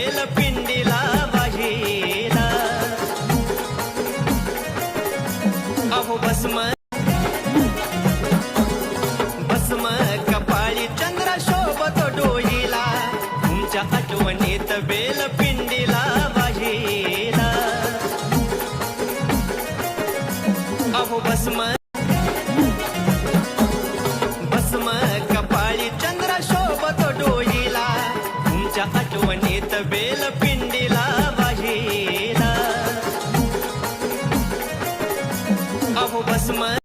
bell पिंडीला वाहिला अहो भस्म भस्म कपाळी चंद्र शोभत डोईला तुमच्या आठवणीत बेल पिंडीला वाहिला अहो भस्म भस्म कपाळी चंद्र शोभत डोईला तुमच्या आठवणीत बेल